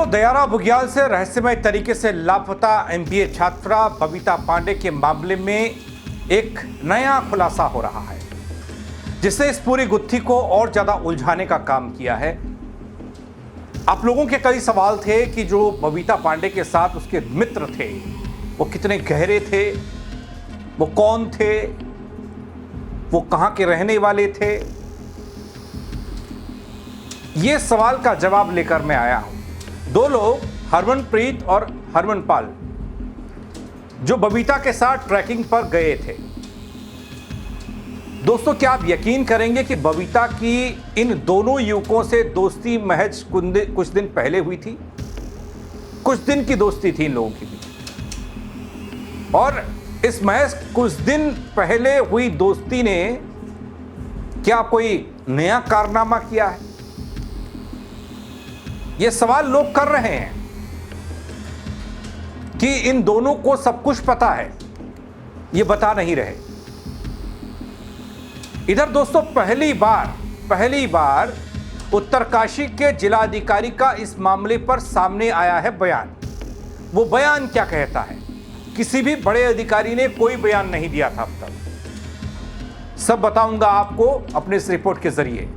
दयारा बुग्याल से रहस्यमय तरीके से लापता एमबीए छात्रा बबीता पांडे के मामले में एक नया खुलासा हो रहा है, जिससे इस पूरी गुत्थी को और ज्यादा उलझाने का काम किया है। आप लोगों के कई सवाल थे कि जो बबीता पांडे के साथ उसके मित्र थे वो कितने गहरे थे, वो कौन थे, वो कहां के रहने वाले थे। ये सवाल का जवाब लेकर मैं आया हूं। दो लोग, हरमनप्रीत और हरमनपाल, जो बबीता के साथ ट्रैकिंग पर गए थे। दोस्तों, क्या आप यकीन करेंगे कि बबीता की इन दोनों युवकों से दोस्ती महज कुछ दिन पहले हुई थी। कुछ दिन की दोस्ती थी इन लोगों की भी, और इस महज कुछ दिन पहले हुई दोस्ती ने क्या कोई नया कारनामा किया है? ये सवाल लोग कर रहे हैं कि इन दोनों को सब कुछ पता है, ये बता नहीं रहे। इधर दोस्तों, पहली बार उत्तरकाशी के जिलाधिकारी का इस मामले पर सामने आया है बयान। वो बयान क्या कहता है? किसी भी बड़े अधिकारी ने कोई बयान नहीं दिया था अब तक। सब बताऊंगा आपको अपने इस रिपोर्ट के जरिए,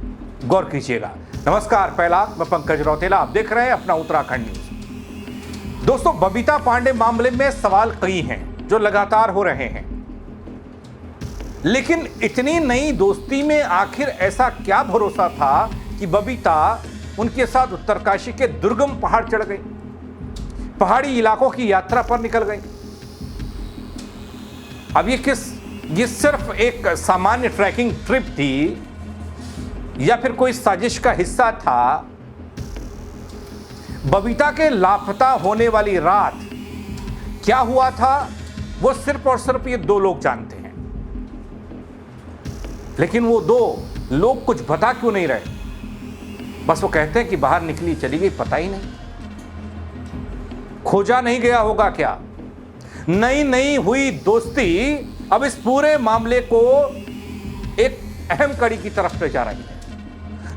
गौर कीजिएगा। नमस्कार, पहला मैं पंकज रौतेला, आप देख रहे हैं अपना उत्तराखंड न्यूज। दोस्तों, बबीता पांडे मामले में सवाल कई हैं जो लगातार हो रहे हैं, लेकिन इतनी नई दोस्ती में आखिर ऐसा क्या भरोसा था कि बबीता उनके साथ उत्तरकाशी के दुर्गम पहाड़ चढ़ गई, पहाड़ी इलाकों की यात्रा पर निकल गई। अब ये सिर्फ एक सामान्य ट्रैकिंग ट्रिप थी या फिर कोई साजिश का हिस्सा था? बबीता के लापता होने वाली रात क्या हुआ था, वो सिर्फ और सिर्फ ये दो लोग जानते हैं। लेकिन वो दो लोग कुछ बता क्यों नहीं रहे? बस वो कहते हैं कि बाहर निकली, चली गई, पता ही नहीं। खोजा नहीं गया होगा क्या? नई हुई दोस्ती अब इस पूरे मामले को एक अहम कड़ी की तरफ ले जा रही है।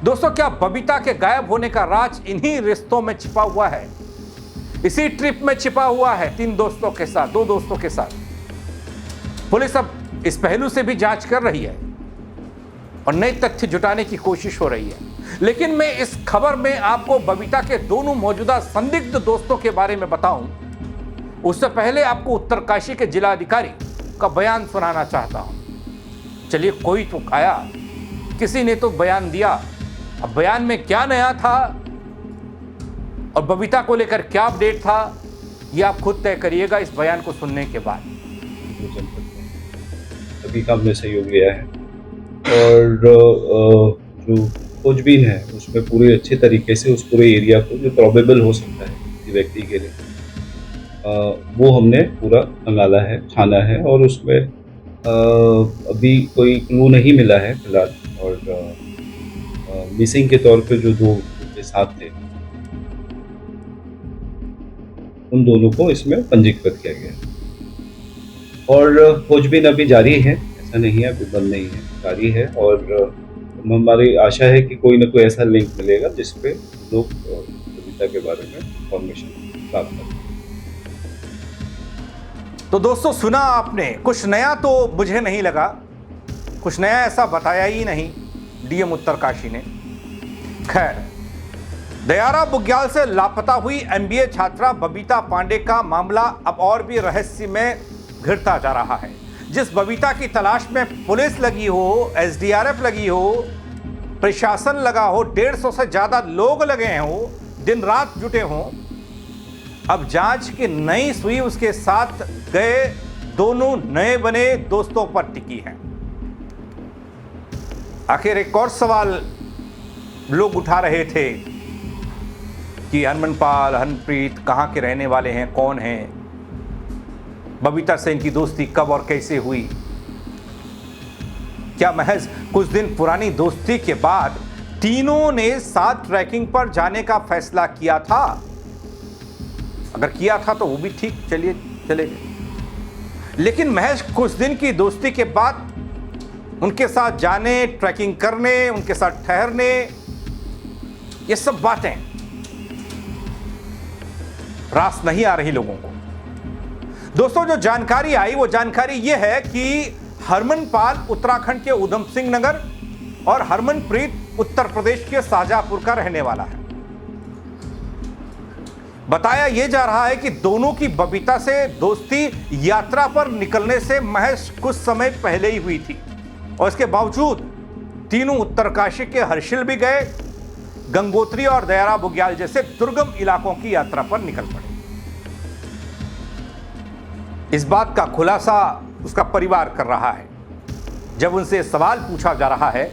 दोस्तों, क्या बबीता के गायब होने का राज इन्हीं रिश्तों में छिपा हुआ है? इसी ट्रिप में छिपा हुआ है, दो दोस्तों के साथ। पुलिस अब इस पहलू से भी जांच कर रही है और नए तथ्य जुटाने की कोशिश हो रही है। लेकिन मैं इस खबर में आपको बबीता के दोनों मौजूदा संदिग्ध दोस्तों के बारे में बताऊं, उससे पहले आपको उत्तरकाशी के जिलाधिकारी का बयान सुनाना चाहता हूं। चलिए, कोई तो आया, किसी ने तो बयान दिया। अब बयान में क्या नया था और बबीता को लेकर क्या अपडेट था, ये आप खुद तय करिएगा इस बयान को सुनने के बाद। सभी काम में सहयोग लिया है और जो खोजबीन है उसमें पूरे अच्छे तरीके से उस पूरे एरिया को जो प्रोबेबल हो सकता है किसी व्यक्ति के लिए, वो हमने पूरा खंगाला है, छाना है और उसमें अभी कोई क्लू नहीं मिला है फिलहाल। और मिसिंग के तौर पे जो दो उनके साथ थे, उन दोनों को इसमें पंजीकृत किया गया और खोजबीन अभी जारी है, ऐसा नहीं है अभी बंद नहीं है, जारी है। और हमारी आशा है कि कोई ना कोई ऐसा लिंक मिलेगा जिसपे लोग बबीता के बारे में इंफॉर्मेशन प्राप्त करें। तो दोस्तों, सुना आपने, कुछ नया तो मुझे नहीं लगा, कुछ नया ऐसा बताया ही नहीं डीएम उत्तरकाशी ने। खैर, दयारा बुग्याल से लापता हुई एमबीए छात्रा बबीता पांडे का मामला अब और भी रहस्य में घिरता जा रहा है। जिस बबीता की तलाश में पुलिस लगी हो, एसडीआरएफ लगी हो, प्रशासन लगा हो, 150 से ज्यादा लोग लगे हो, दिन रात जुटे हों, अब जांच की नई सुई उसके साथ गए दोनों नए बने दोस्तों पर टिकी है। आखिर एक और सवाल लोग उठा रहे थे कि हरमनपाल, हरमनप्रीत कहां के रहने वाले हैं, कौन हैं, बबीता से इनकी दोस्ती कब और कैसे हुई? क्या महज कुछ दिन पुरानी दोस्ती के बाद तीनों ने साथ ट्रैकिंग पर जाने का फैसला किया था? अगर किया था तो वो भी ठीक, चलिए चले गए। लेकिन महज कुछ दिन की दोस्ती के बाद उनके साथ जाने, ट्रैकिंग करने, उनके साथ ठहरने, ये सब बातें रास नहीं आ रही लोगों को। दोस्तों, जो जानकारी आई वो जानकारी ये है कि हरमनपाल उत्तराखंड के उधम सिंह नगर और हरमनप्रीत उत्तर प्रदेश के शाहजहांपुर का रहने वाला है। बताया यह जा रहा है कि दोनों की बबीता से दोस्ती यात्रा पर निकलने से महज कुछ समय पहले ही हुई थी और इसके बावजूद तीनों उत्तरकाशी के हर्षिल भी गए, गंगोत्री और दयारा बुग्याल जैसे दुर्गम इलाकों की यात्रा पर निकल पड़े। इस बात का खुलासा उसका परिवार कर रहा है। जब उनसे सवाल पूछा जा रहा है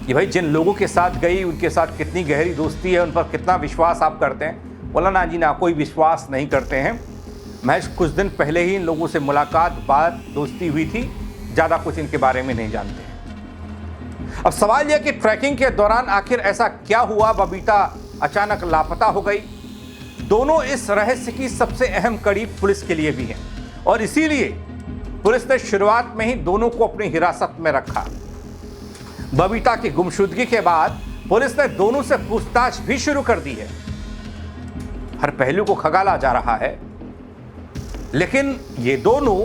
कि भाई जिन लोगों के साथ गई उनके साथ कितनी गहरी दोस्ती है, उन पर कितना विश्वास आप करते हैं, बोला ना जी ना, कोई विश्वास नहीं करते हैं। महज कुछ दिन पहले ही इन लोगों से मुलाकात, बात, दोस्ती हुई थी, ज़्यादा कुछ इनके बारे में नहीं जानते हैं। अब सवाल यह कि ट्रैकिंग के दौरान आखिर ऐसा क्या हुआ, बबीता अचानक लापता हो गई। दोनों इस रहस्य की सबसे अहम कड़ी पुलिस के लिए भी है और इसीलिए पुलिस ने शुरुआत में ही दोनों को अपनी हिरासत में रखा। बबीता की गुमशुदगी के बाद पुलिस ने दोनों से पूछताछ भी शुरू कर दी है। हर पहलू को खंगाला जा रहा है, लेकिन ये दोनों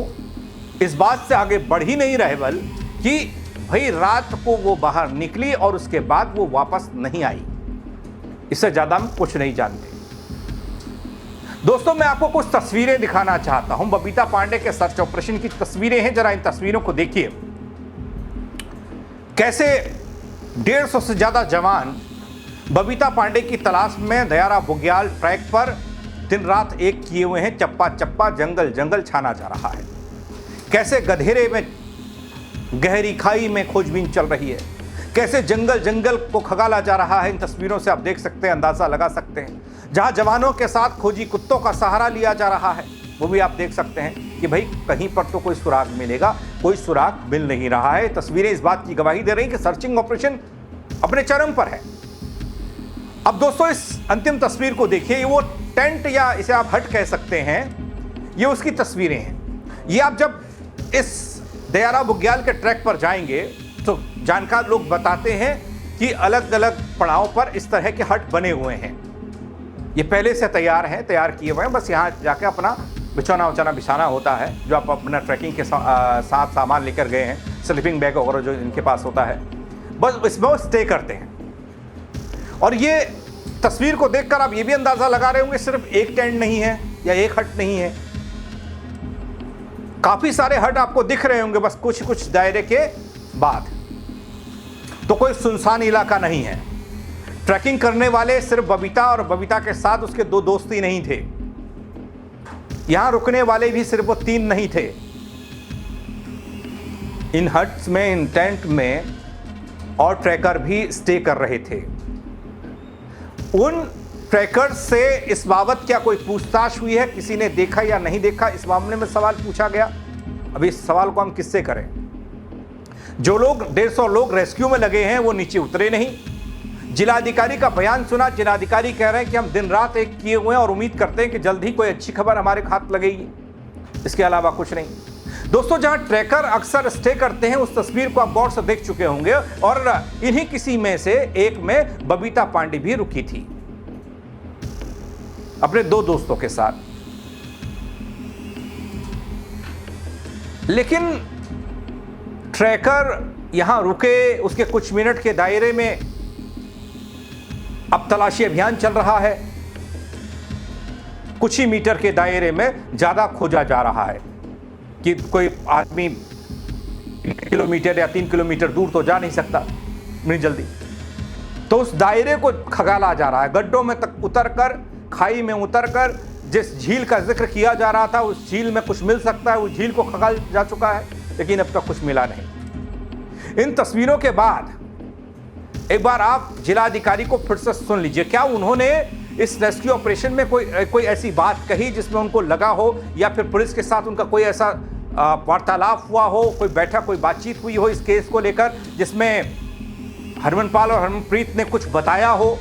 इस बात से आगे बढ़ ही नहीं रहे बल कि भाई रात को वो बाहर निकली और उसके बाद वो वापस नहीं आई। इससे ज्यादा हम कुछ नहीं जानते। दोस्तों, मैं आपको कुछ तस्वीरें दिखाना चाहता हूं। बबीता पांडे के सर्च ऑपरेशन की तस्वीरें हैं, जरा इन तस्वीरों को देखिए। कैसे 150 से ज्यादा जवान बबीता पांडे की तलाश में दयारा बुग्याल ट्रैक पर दिन रात एक किए हुए हैं। चप्पा चप्पा जंगल जंगल छाना जा रहा है। कैसे गधेरे में गहरी खाई में खोजबीन चल रही है, कैसे जंगल जंगल को खंगाला जा रहा है। इन तस्वीरों से आप देख सकते हैं, अंदाजा लगा सकते हैं। जहां जवानों के साथ खोजी कुत्तों का सहारा लिया जा रहा है, वो भी आप देख सकते हैं कि भाई कहीं पर तो कोई सुराग मिलेगा, कोई सुराग मिल नहीं रहा है। तस्वीरें इस बात की गवाही दे रही कि सर्चिंग ऑपरेशन अपने चरम पर है। अब दोस्तों, इस अंतिम तस्वीर को देखिए। ये वो टेंट या इसे आप हट कह सकते हैं, ये उसकी तस्वीरें हैं। ये आप जब इस दयारा बुग्याल के ट्रैक पर जाएंगे तो जानकार लोग बताते हैं कि अलग अलग पड़ाव पर इस तरह के हट बने हुए हैं। ये पहले से तैयार हैं, तैयार किए हुए हैं। बस यहाँ जाके अपना बिछौना उछौना बिछाना होता है, जो आप अपना ट्रैकिंग के साथ सामान लेकर गए हैं, स्लीपिंग बैग वगैरह जो इनके पास होता है, बस इसमें वो स्टे करते हैं। और ये तस्वीर को देखकर आप ये भी अंदाजा लगा रहे होंगे सिर्फ एक टेंट नहीं है या एक हट नहीं है, काफी सारे हट आपको दिख रहे होंगे बस कुछ कुछ दायरे के बाद। तो कोई सुनसान इलाका नहीं है। ट्रैकिंग करने वाले सिर्फ बबीता और बबीता के साथ उसके दो दोस्त ही नहीं थे। यहां रुकने वाले भी सिर्फ वो 3 नहीं थे। इन हट्स में, इन टेंट में और ट्रैकर भी स्टे कर रहे थे। उन ट्रैकर्स से इस बाबत क्या कोई पूछताछ हुई है, किसी ने देखा या नहीं देखा, इस मामले में सवाल पूछा गया। अभी इस सवाल को हम किससे करें? जो लोग 150 लोग रेस्क्यू में लगे हैं वो नीचे उतरे नहीं। जिलाधिकारी का बयान सुना, जिलाधिकारी कह रहे हैं कि हम दिन रात एक किए हुए हैं और उम्मीद करते हैं कि जल्द ही कोई अच्छी खबर हमारे हाथ लगेगी। इसके अलावा कुछ नहीं। दोस्तों, जहां ट्रैकर अक्सर स्टे करते हैं उस तस्वीर को आप गौर से देख चुके होंगे और इन्हीं किसी में से एक में बबीता पांडे भी रुकी थी अपने 2 दोस्तों के साथ। लेकिन ट्रैकर यहां रुके, उसके कुछ मिनट के दायरे में अब तलाशी अभियान चल रहा है। कुछ ही मीटर के दायरे में ज्यादा खोजा जा रहा है कि कोई आदमी किलोमीटर या 3 किलोमीटर दूर तो जा नहीं सकता इतनी जल्दी। तो उस दायरे को खंगाला जा रहा है। गड्ढों में तक उतरकर, खाई में उतरकर, जिस झील का जिक्र किया जा रहा था उस झील में कुछ मिल सकता है, उस झील को खंगाल जा चुका है, लेकिन अब तक कुछ मिला नहीं। इन तस्वीरों के बाद एक बार आप जिलाधिकारी को फिर से सुन लीजिए। क्या उन्होंने इस रेस्क्यू ऑपरेशन में कोई ऐसी बात कही जिसमें उनको लगा हो या फिर पुलिस के साथ उनका कोई ऐसा वार्तालाप हुआ हो, कोई बैठक, कोई बातचीत हुई हो इस केस को लेकर जिसमें हरमनपाल और हरमनप्रीत ने कुछ बताया हो?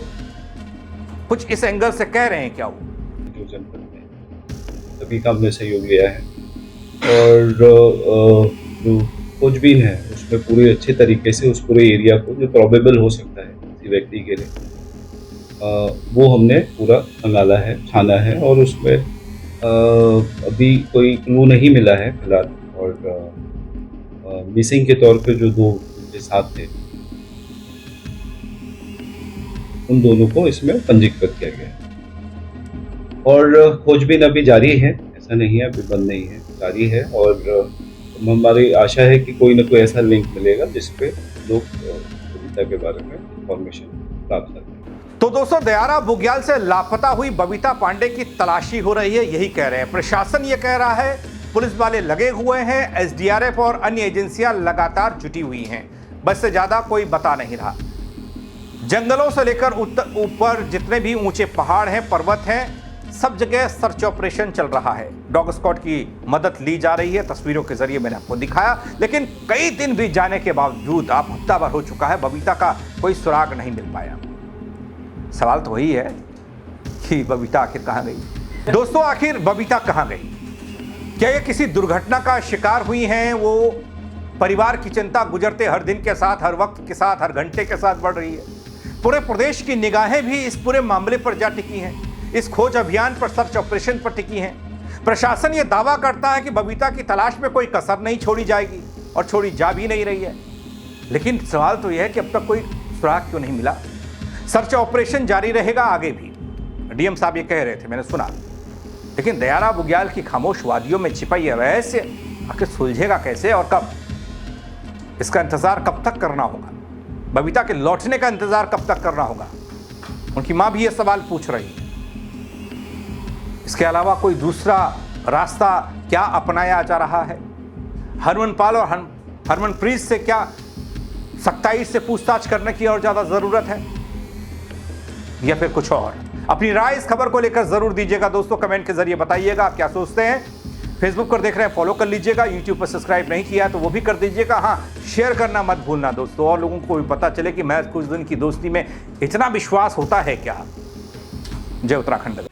कुछ इस एंगल से कह रहे हैं क्या वो? जो जनपद में सभी काम में सहयोग लिया है और जो खोजबीन है उसमें पूरे अच्छे तरीके से उस पूरे एरिया को जो प्रोबेबल हो सकता है किसी व्यक्ति के लिए वो हमने पूरा खंगाला है, छाना है और उसमें अभी कोई क्लू नहीं मिला है फिलहाल। और मिसिंग के तौर पे जो 2 उनके साथ थे, उन दोनों को इसमें पंजीकृत किया गया है। और खोजबीन अभी जारी है, ऐसा नहीं है अभी बंद नहीं है, जारी है। और हमारी आशा है कि कोई ना कोई ऐसा लिंक मिलेगा जिसपे लोग बबीता के बारे में इंफॉर्मेशन प्राप्त करें। तो दोस्तों, दयारा बुग्याल से लापता हुई बबीता पांडे की तलाशी हो रही है, यही कह रहे हैं प्रशासन। ये कह रहा है पुलिस वाले लगे हुए हैं, एसडीआरएफ और अन्य एजेंसियां लगातार जुटी हुई हैं, बस से ज्यादा कोई बता नहीं रहा। जंगलों से लेकर ऊपर जितने भी ऊंचे पहाड़ हैं, पर्वत हैं, सब जगह सर्च ऑपरेशन चल रहा है। डॉग स्क्वाड की मदद ली जा रही है, तस्वीरों के जरिए मैंने आपको दिखाया। लेकिन कई दिन बीत जाने के बावजूद, अब हफ्ता भर हो चुका है, बबीता का कोई सुराग नहीं मिल पाया। सवाल तो वही है कि बबीता आखिर कहां गई। दोस्तों, आखिर बबीता कहां गई? क्या ये किसी दुर्घटना का शिकार हुई हैं? वो परिवार की चिंता गुजरते हर दिन के साथ, हर वक्त के साथ, हर घंटे के साथ बढ़ रही है। पूरे प्रदेश की निगाहें भी इस पूरे मामले पर जा टिकी हैं, इस खोज अभियान पर, सर्च ऑपरेशन पर टिकी हैं। प्रशासन ये दावा करता है कि बबीता की तलाश में कोई कसर नहीं छोड़ी जाएगी और छोड़ी जा भी नहीं रही है। लेकिन सवाल तो यह है कि अब तक कोई सुराग क्यों नहीं मिला? सर्च ऑपरेशन जारी रहेगा आगे भी, डीएम साहब ये कह रहे थे, मैंने सुना। लेकिन दयारा बुग्याल की खामोश वादियों में छिपा यह रहस्य आखिर सुलझेगा कैसे और कब? इसका इंतजार कब तक करना होगा? बबीता के लौटने का इंतजार कब तक करना होगा? उनकी मां भी यह सवाल पूछ रही है। इसके अलावा कोई दूसरा रास्ता क्या अपनाया जा रहा है? हरमनपाल और हरमनप्रीत से क्या सख्ताई से पूछताछ करने की और ज्यादा जरूरत है या फिर कुछ और? अपनी राय इस खबर को लेकर जरूर दीजिएगा दोस्तों, कमेंट के जरिए बताइएगा आप क्या सोचते हैं। फेसबुक पर देख रहे हैं, फॉलो कर लीजिएगा। यूट्यूब पर सब्सक्राइब नहीं किया तो वो भी कर दीजिएगा। हाँ, शेयर करना मत भूलना दोस्तों, और लोगों को भी पता चले कि महज कुछ दिन की दोस्ती में इतना विश्वास होता है क्या। जय उत्तराखंड।